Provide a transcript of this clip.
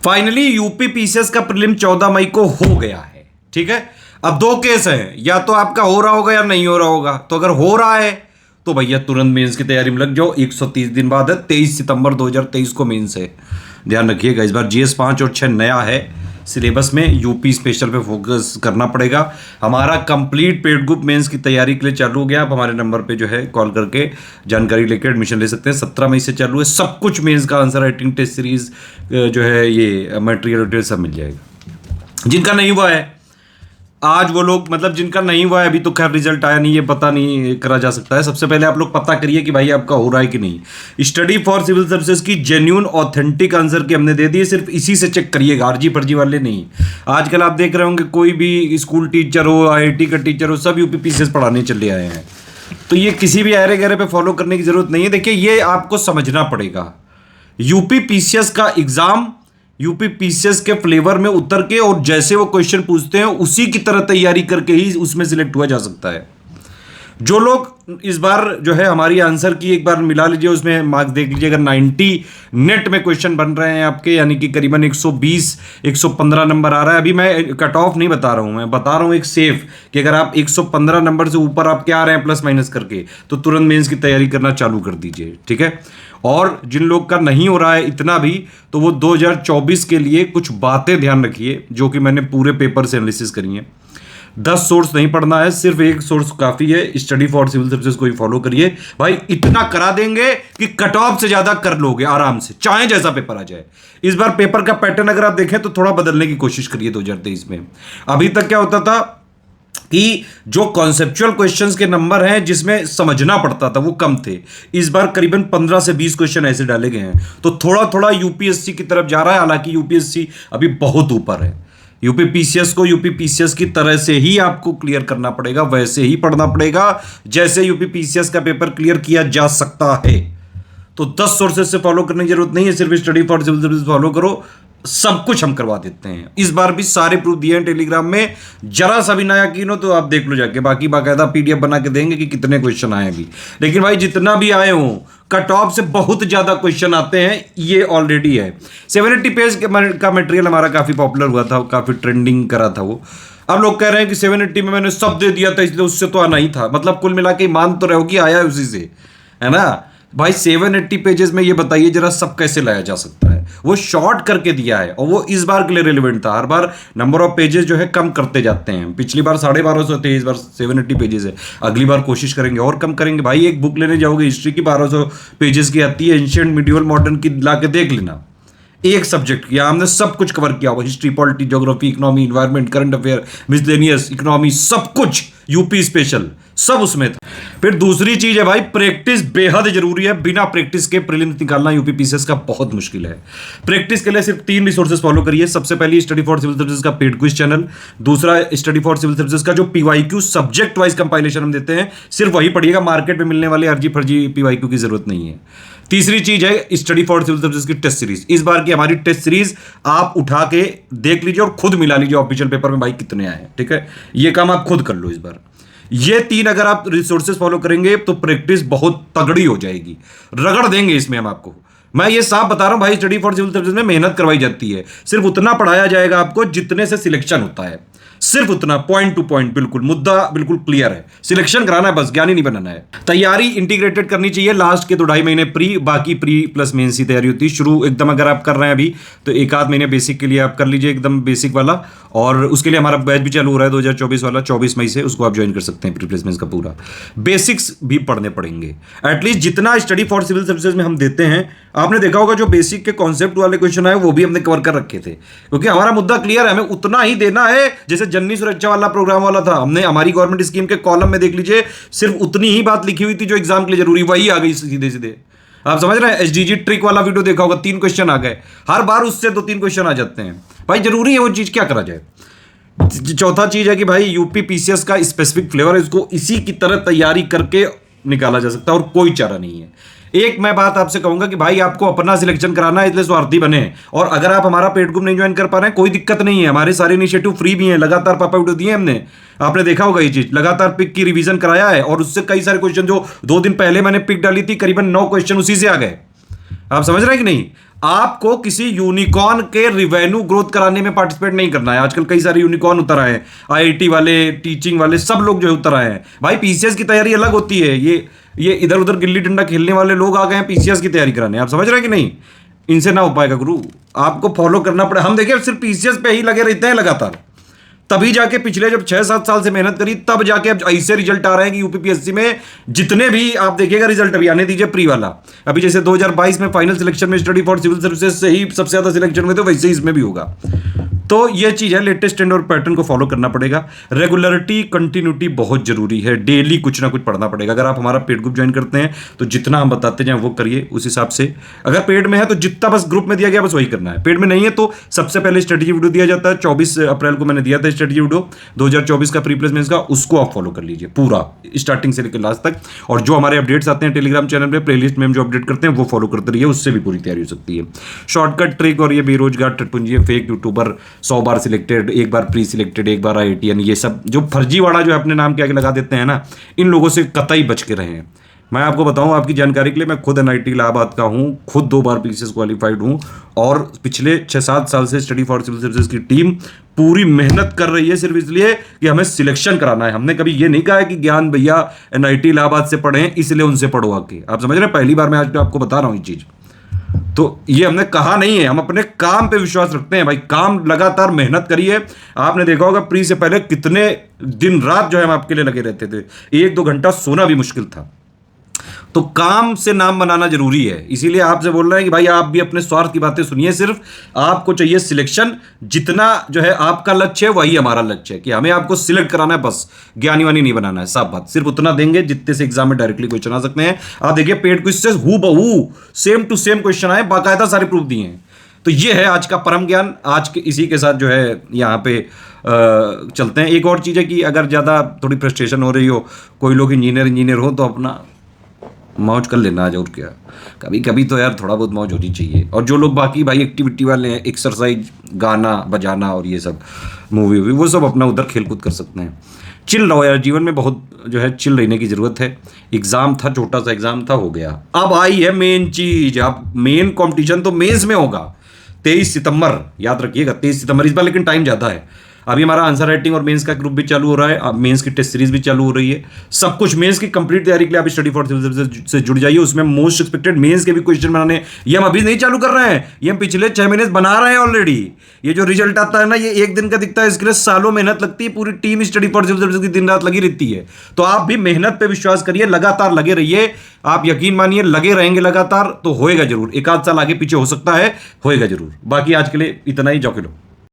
Finally UP PCS का prelim 14 मई को हो गया है। ठीक है, अब दो केस हैं, या तो आपका हो रहा होगा या नहीं हो रहा होगा। तो अगर हो रहा है तो भैया तुरंत मेंस की तैयारी में लग जाओ। 130 दिन बाद है, 23 सितंबर 2023 को मेंस है। ध्यान रखिएगा, इस बार जीएस 5 और 6 नया है सिलेबस में। यूपी स्पेशल पे फोकस करना पड़ेगा। हमारा कंप्लीट पेड ग्रुप मेंस की तैयारी के लिए चालू हो गया। आप हमारे नंबर पे जो है कॉल करके जानकारी लेकर एडमिशन ले सकते हैं। 17 मई से चालू है। सब कुछ मेंस का आंसर राइटिंग टेस्ट सीरीज जो है, ये मटेरियल सब मिल जाएगा। जिनका नहीं हुआ है आज वो लोग, मतलब जिनका नहीं हुआ है अभी, तो खैर रिजल्ट आया नहीं, ये पता नहीं करा जा सकता है। सबसे पहले आप लोग पता करिए कि भाई आपका हो रहा है कि नहीं। स्टडी फॉर सिविल सर्विसेज की जेन्युइन ऑथेंटिक आंसर की हमने दे दी है, सिर्फ इसी से चेक करिएगा, आरजी फर्जी वाले नहीं। आजकल आप देख रहे होंगे कोई भी स्कूल टीचर हो, आईआईटी का टीचर हो, सब यूपी पीसीएस पढ़ाने चले आए हैं। तो ये किसी भी आरे गहरे पे फॉलो करने की जरूरत नहीं है। देखिए, ये आपको समझना पड़ेगा, यूपी पीसीएस का एग्जाम यूपी पीसीएस के फ्लेवर में उतर के और जैसे वो क्वेश्चन पूछते हैं उसी की तरह तैयारी करके ही उसमें सिलेक्ट हुआ जा सकता है। जो लोग इस बार जो है हमारी आंसर की एक बार मिला लीजिए, उसमें मार्क्स देख लीजिए। अगर 90 नेट में क्वेश्चन बन रहे हैं आपके, यानी कि करीबन 120 115 नंबर आ रहा है। अभी मैं कट ऑफ नहीं बता रहा हूं, मैं बता रहा हूं एक सेफ, कि अगर आप 115 नंबर से ऊपर आप क्या आ रहे हैं प्लस माइनस करके, तो तुरंत मेंस की तैयारी करना चालू कर दीजिए। ठीक है, और जिन लोग का नहीं हो रहा है इतना भी, तो वो 2024 के लिए कुछ बातें ध्यान रखिए, जो कि मैंने पूरे पेपर से एनालिसिस करी है। 10 सोर्स नहीं पढ़ना है, सिर्फ एक सोर्स काफी है। स्टडी फॉर सिविल सर्विसेज को ही फॉलो करिए भाई, इतना करा देंगे कि कट ऑफ से ज्यादा कर लोगे आराम से, चाहे जैसा पेपर आ जाए। इस बार पेपर का पैटर्न अगर आप देखें तो थोड़ा बदलने की कोशिश करिए 2023 में। अभी तक क्या होता था कि जो कॉन्सेप्चुअल क्वेश्चंस के नंबर हैं जिसमें समझना पड़ता था वो कम थे। इस बार करीबन 15 से 20 क्वेश्चन ऐसे डाले गए हैं, तो थोड़ा थोड़ा यूपीएससी की तरफ जा रहा है। हालांकि यूपीएससी अभी बहुत ऊपर है। यूपी पीसीएस को यूपी पीसीएस की तरह से ही आपको क्लियर करना पड़ेगा, वैसे ही पढ़ना पड़ेगा जैसे यूपी पीसीएस का पेपर क्लियर किया जा सकता है। तो 10 सोर्सेज से फॉलो करने की जरूरत नहीं है, सिर्फ study for civil services follow करो, सब कुछ हम करवा देते हैं। इस बार भी सारे प्रूफ दिए हैं टेलीग्राम में, जरा सा भी ना यकीन हो तो आप देख लो जाके। बाकी बाकायदा पीडीएफ बना के देंगे कि कितने क्वेश्चन आए अभी। लेकिन भाई जितना भी आए हों, कट ऑफ से बहुत ज्यादा क्वेश्चन आते हैं, ये ऑलरेडी है। 780 पेज का मटेरियल हमारा काफी पॉपुलर हुआ था, काफी ट्रेंडिंग करा था वो। अब लोग कह रहे हैं कि 780 में मैंने सब दे दिया था, इसलिए उससे तो आना ही था। मतलब कुल मिला के मान तो रहो कि आया है उसी से, है ना भाई। 780 पेजेस में ये बताइए जरा सब कैसे लाया जा सकता है। वो शॉर्ट करके दिया है और वो इस बार के लिए रिलेवेंट था। हर बार नंबर ऑफ पेजेस जो है कम करते जाते हैं। पिछली बार 1250 थे, इस बार 780 पेजेस है। अगली बार कोशिश करेंगे और कम करेंगे। भाई एक बुक लेने जाओगे हिस्ट्री की 1200 पेजेस की आती है, एंशिएंट मिडिवल मॉडर्न की ला के देख लेना। एक सब्जेक्ट किया हमने, सब कुछ कवर किया हुआ, history, polity, geography, economy, environment, current affair, miscellaneous economy, सब कुछ यूपी स्पेशल सब उसमें था। फिर दूसरी चीज है भाई, प्रैक्टिस बेहद जरूरी है। बिना प्रैक्टिस के प्रीलिम्स निकालना यूपी पीसीएस का बहुत मुश्किल है। प्रैक्टिस के लिए सिर्फ 3 रिसोर्सेज फॉलो करिए। सबसे पहले स्टडी फॉर सिविल सर्विसेज का पेड क्विज चैनल, दूसरा स्टडी फॉर सिविल सर्विसेज का जो पीवाईक्यू सब्जेक्ट वाइज कंपाइलेशन हम देते हैं, सिर्फ वही पढ़िएगा। मार्केट में मिलने वाले अर्जी फर्जी पीवाईक्यू की जरूरत नहीं है। तीसरी चीज है स्टडी फॉर सिविल सर्विसेज की टेस्ट सीरीज। इस बार की हमारी टेस्ट सीरीज आप उठा के देख लीजिए और खुद मिला लीजिए ऑफिशियल पेपर में भाई कितने आए हैं। ठीक है, ये काम आप खुद कर लो इस बार। ये 3 अगर आप रिसोर्सेज फॉलो करेंगे तो प्रैक्टिस बहुत तगड़ी हो जाएगी। रगड़ देंगे इसमें हम आपको। मैं ये साफ बता रहा हूं भाई, स्टडी फॉर सिविल सर्विसेज में मेहनत करवाई जाती है। सिर्फ उतना पढ़ाया जाएगा आपको जितने से सिलेक्शन होता है, सिर्फ उतना, पॉइंट टू पॉइंट। बिल्कुल मुद्दा बिल्कुल क्लियर है। सिलेक्शन कराना है बस, ज्ञानी नहीं बनाना है। तैयारी इंटीग्रेटेड करनी चाहिए। लास्ट के 2-2.5 महीने प्री, बाकी प्री प्लस मेंस की तैयारी होती है। शुरू एकदम अगर आप कर रहे हैं अभी, तो 1-8 महीने बेसिक के लिए आप कर लीजिए, एकदम बेसिक वाला। और उसके लिए हमारा बैच भी चालू हो रहा है 2024 वाला, 24 मई से। उसको आप ज्वाइन कर सकते हैं, प्री प्लेसमेंट का पूरा। बेसिक्स भी पढ़ने पड़ेंगे एटलीस्ट जितना स्टडी फॉर सिविल सर्विसेज में हम देते हैं। आपने देखा होगा जो बेसिक के कॉन्सेप्ट वाले क्वेश्चन आए वो भी हमने कवर कर रखे थे, क्योंकि हमारा मुद्दा क्लियर है। हमें उतना ही देना है जैसे जननी सुरक्षा वाला प्रोग्राम वाला था। हमने हमारी गवर्नमेंट स्कीम के कॉलम में देख लीजिए, सिर्फ उतनी ही बात लिखी हुई थी जो एग्जाम के लिए जरूरी, वही आ गई सीधे सीधे। आप समझ रहे हैं? एसडीजी ट्रिक वाला वीडियो देखा होगा, 3 क्वेश्चन आ गए। हर बार उससे 2-3 क्वेश्चन आ जाते हैं भाई। जरूरी है वो चीज, क्या करा जाए। चौथा चीज है कि भाई यूपी पीसीएस का स्पेसिफिक फ्लेवर है, इसको इसी की तरह तैयारी करके निकाला जा सकता है और कोई चारा नहीं है। एक मैं बात आपसे कहूंगा कि भाई आपको अपना सिलेक्शन कराना है, इसलिए स्वार्थी बने। और अगर आप हमारा पेड ग्रुप नहीं ज्वाइन कर पा रहे हैं, कोई दिक्कत नहीं है। हमारे सारे इनिशिएटिव फ्री भी हैं, लगातार पापा वीडियो दिए हमने, आपने देखा होगा ये चीज। लगातार पिक की रिवीजन कराया है और उससे कई सारे क्वेश्चन जो 2 दिन पहले मैंने पिक डाली थी, करीबन 9 क्वेश्चन उसी से आ गए। आप समझ रहे हैं कि नहीं? आपको किसी यूनिकॉर्न के रिवेन्यू ग्रोथ कराने में पार्टिसिपेट नहीं करना है। आजकल कई सारे यूनिकॉर्न उतर आए हैं, आईआईटी वाले, टीचिंग वाले, सब लोग जो है उतर आए हैं। भाई पीसीएस की तैयारी अलग होती है। ये इधर उधर गिल्ली डंडा खेलने वाले लोग आ गए हैं पीसीएस की तैयारी कराने। आप समझ रहे हैं कि नहीं? इनसे ना हो पाएगा गुरु, आपको फॉलो करना पड़े। हम देखिए सिर्फ पीसीएस पे ही लगे रहते हैं लगातार, तभी जाके पिछले जब 6-7 साल से मेहनत करी तब जाके अब ऐसे रिजल्ट आ रहे हैं कि यूपीपीएससी में जितने भी आप देखिएगा रिजल्ट अभी आने दीजिए प्री वाला। अभी जैसे 2022 में फाइनल सिलेक्शन में स्टडी फॉर सिविल सर्विसेज से ही सबसे ज्यादा सिलेक्शन में, तो वैसे ही इसमें भी होगा। तो ये चीज है, लेटेस्ट ट्रेंड और पैटर्न को फॉलो करना पड़ेगा। रेगुलरिटी, कंटिन्यूटी बहुत जरूरी है। डेली कुछ ना कुछ पढ़ना पड़ेगा। अगर आप हमारा पेड ग्रुप ज्वाइन करते हैं तो जितना हम बताते जाएं वो करिए उस हिसाब से। अगर पेड में है तो जितना बस ग्रुप में दिया गया बस वही करना है। पेड में नहीं है तो सबसे पहले स्ट्रेटेजी वीडियो दिया जाता है, 24 अप्रैल को मैंने दिया था स्ट्रेटेजी वीडियो 2024 का प्री प्लेसमेंट्स का, उसको आप फॉलो कर लीजिए पूरा स्टार्टिंग से लेकर लास्ट तक। और जो हमारे अपडेट्स आते हैं टेलीग्राम चैनल पे, प्लेलिस्ट में हम जो अपडेट करते हैं वो फॉलो करते रहिए, उससे भी पूरी तैयारी हो सकती है। शॉर्टकट ट्रिक और ये बेरोजगार टटपुंजी, फेक यूट्यूबर 100 बार सिलेक्टेड, एक बार प्री सिलेक्टेड, एक बार आईआईटीएन, ये सब जो फर्जीवाड़ा जो अपने नाम के आगे लगा देते हैं ना, इन लोगों से कतई बच के रहें। मैं आपको बताऊं आपकी जानकारी के लिए, मैं खुद एनआईटी इलाहाबाद का हूं, खुद 2 बार पीसीएस क्वालिफाइड हूं, और पिछले 6-7 साल से स्टडी फॉर सिविल सर्विसेज की टीम पूरी मेहनत कर रही है सिर्फ इसलिए कि हमें सिलेक्शन कराना है। हमने कभी ये नहीं कहा है कि ज्ञान भैया एनआईटी इलाहाबाद से पढ़े हैं इसलिए उनसे पढ़ो आके। आप समझ रहे हैं? पहली बार मैं आज आपको बता रहा हूं ये चीज, तो ये हमने कहा नहीं है। हम अपने काम पे विश्वास रखते हैं भाई। काम लगातार मेहनत करिए। आपने देखा होगा प्री से पहले कितने दिन रात जो है हम आपके लिए लगे रहते थे, 1-2 घंटा सोना भी मुश्किल था। तो काम से नाम बनाना जरूरी है। इसीलिए आपसे बोल रहे हैं कि भाई आप भी अपने स्वार्थ की बातें सुनिए, सिर्फ आपको चाहिए सिलेक्शन। जितना जो है आपका लक्ष्य है वही हमारा लक्ष्य है कि हमें आपको सिलेक्ट कराना है, बस ज्ञानी वानी नहीं बनाना है। साफ बात, सिर्फ उतना देंगे जितने से एग्जाम में डायरेक्टली क्वेश्चन आ सकते हैं। आप देखिए पेड क्विज से हूबहू सेम टू सेम क्वेश्चन आए, बाकायदा सारे प्रूफ दिए हैं। तो ये है आज का परम ज्ञान। आज के इसी के साथ जो है यहाँ पे चलते हैं। एक और चीज़ है कि अगर ज़्यादा थोड़ी फ्रस्ट्रेशन हो रही हो, कोई लोग इंजीनियर हो तो अपना मौज कर लेना आज, और क्या। कभी कभी तो यार थोड़ा बहुत मौज होनी चाहिए। और जो लोग बाकी भाई एक्टिविटी वाले हैं, एक्सरसाइज, गाना बजाना और ये सब, मूवी वो सब अपना उधर खेलकूद कर सकते हैं। चिल रहो यार, जीवन में बहुत जो है चिल रहने की ज़रूरत है। एग्ज़ाम था, छोटा सा एग्ज़ाम था, हो गया। अब आई है मेन चीज़। अब मेन कंपटीशन तो मेंस में होगा 23 सितंबर, याद रखिएगा 23 सितंबर इस बार, लेकिन टाइम ज़्यादा है। अभी हमारा आंसर राइटिंग और मेंस का ग्रुप भी चालू हो रहा है, अब मेंस की टेस्ट सीरीज भी चालू हो रही है। सब कुछ मेंस की कंप्लीट तैयारी के लिए आप स्टडी फॉर सिविल सर्विसेज से जुड़ जाइए। उसमें मोस्ट एक्सपेक्टेड मेंस के भी क्वेश्चन बनाने, ये हम अभी नहीं चालू कर रहे हैं, ये हम पिछले 6 महीने से बना रहे हैं ऑलरेडी। ये जो रिजल्ट आता है ना, ये एक दिन का दिखता है, इसके लिए सालों मेहनत लगती है। पूरी team study for civil services की दिन रात लगी रहती है। तो आप भी मेहनत पे विश्वास करिए, लगातार लगे रहिए। आप यकीन मानिए लगे रहेंगे लगातार तो होएगा जरूर। 1 आध साल आगे पीछे हो सकता है, होएगा जरूर। बाकी आज के लिए इतना ही, जौके लो।